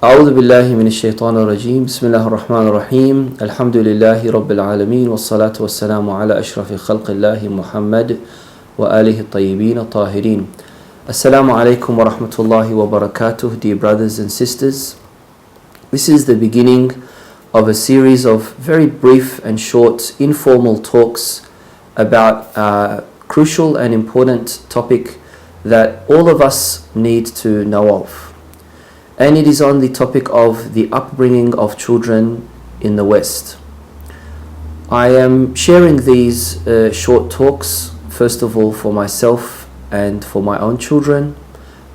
أعوذ بالله من الشيطان الرجيم بسم الله الرحمن الرحيم الحمد لله رب العالمين والصلاة والسلام على أشرف خلق الله محمد وآله الطيبين الطاهرين. Assalamu alaikum wa rahmatullahi wa barakatuh, dear brothers and sisters. This is the beginning of a series of very brief and short informal talks about a crucial and important topic that all of us need to know of. And it is on the topic of the upbringing of children in the West. I am sharing these short talks, first of all for myself and for my own children,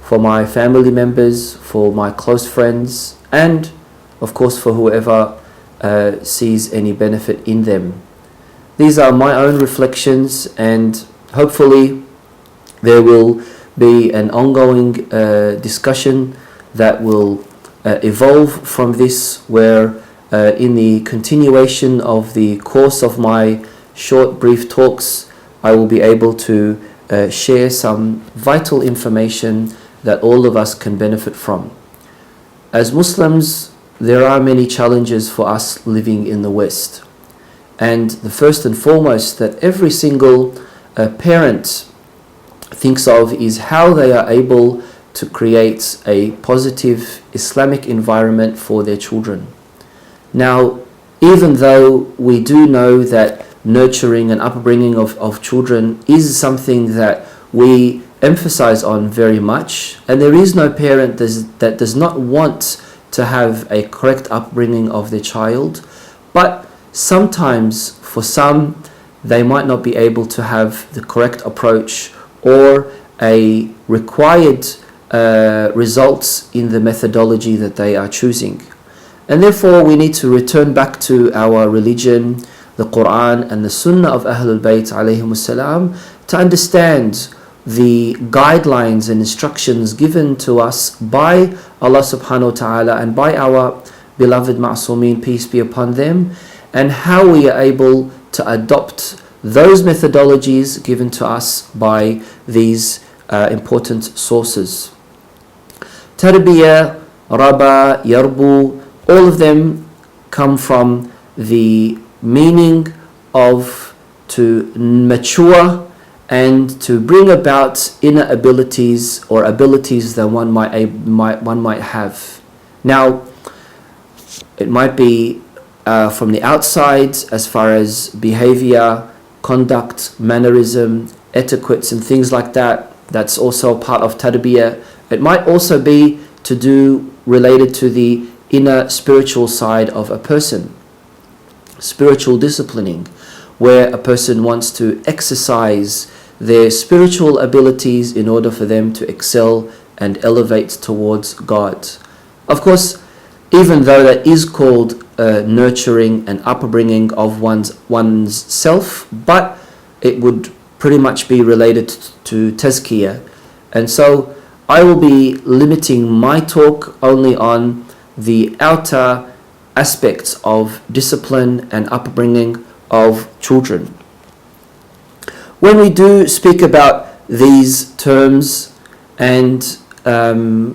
for my family members, for my close friends, and of course for whoever sees any benefit in them. These are my own reflections, and hopefully there will be an ongoing discussion that will evolve from this, where in the continuation of the course of my short brief talks I will be able to share some vital information that all of us can benefit from. As Muslims, there are many challenges for us living in the West, and the first and foremost that every single parent thinks of is how they are able to create a positive Islamic environment for their children. Now, even though we do know that nurturing and upbringing of children is something that we emphasize on very much, and there is no parent that does not want to have a correct upbringing of their child, but sometimes for some they might not be able to have the correct approach or a required results in the methodology that they are choosing. And therefore we need to return back to our religion, the Quran and the Sunnah of Ahlul Bayt alayhimus salam, to understand the guidelines and instructions given to us by Allah subhanahu wa ta'ala and by our beloved Ma'sumin, peace be upon them, and how we are able to adopt those methodologies given to us by these important sources. Tarbiyah, Raba, Yarbu, all of them come from the meaning of to mature and to bring about inner abilities or abilities that one might have. Now, it might be from the outside as far as behavior, conduct, mannerism, etiquettes and things like that. That's also part of tarbiyah. It might also be to do related to the inner spiritual side of a person. Spiritual disciplining, where a person wants to exercise their spiritual abilities in order for them to excel and elevate towards God. Of course, even though that is called nurturing and upbringing of one's self, but it would pretty much be related to tazkiyah. And so I will be limiting my talk only on the outer aspects of discipline and upbringing of children. When we do speak about these terms, and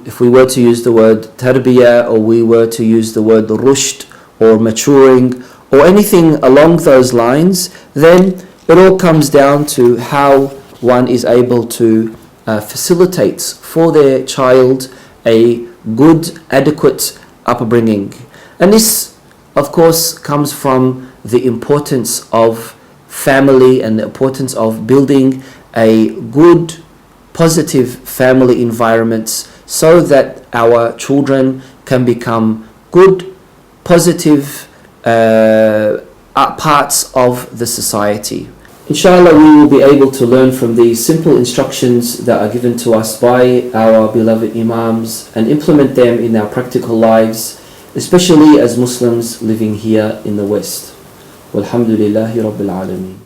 if we were to use the word tarbiyah, or we were to use the word rushd or maturing or anything along those lines, then it all comes down to how one is able to facilitate for their child a good, adequate upbringing. And this, of course, comes from the importance of family and the importance of building a good, positive family environments so that our children can become good, positive parts of the society. Inshallah, we will be able to learn from these simple instructions that are given to us by our beloved Imams and implement them in our practical lives, especially as Muslims living here in the West. Walhamdulillahi Rabbil Alameen.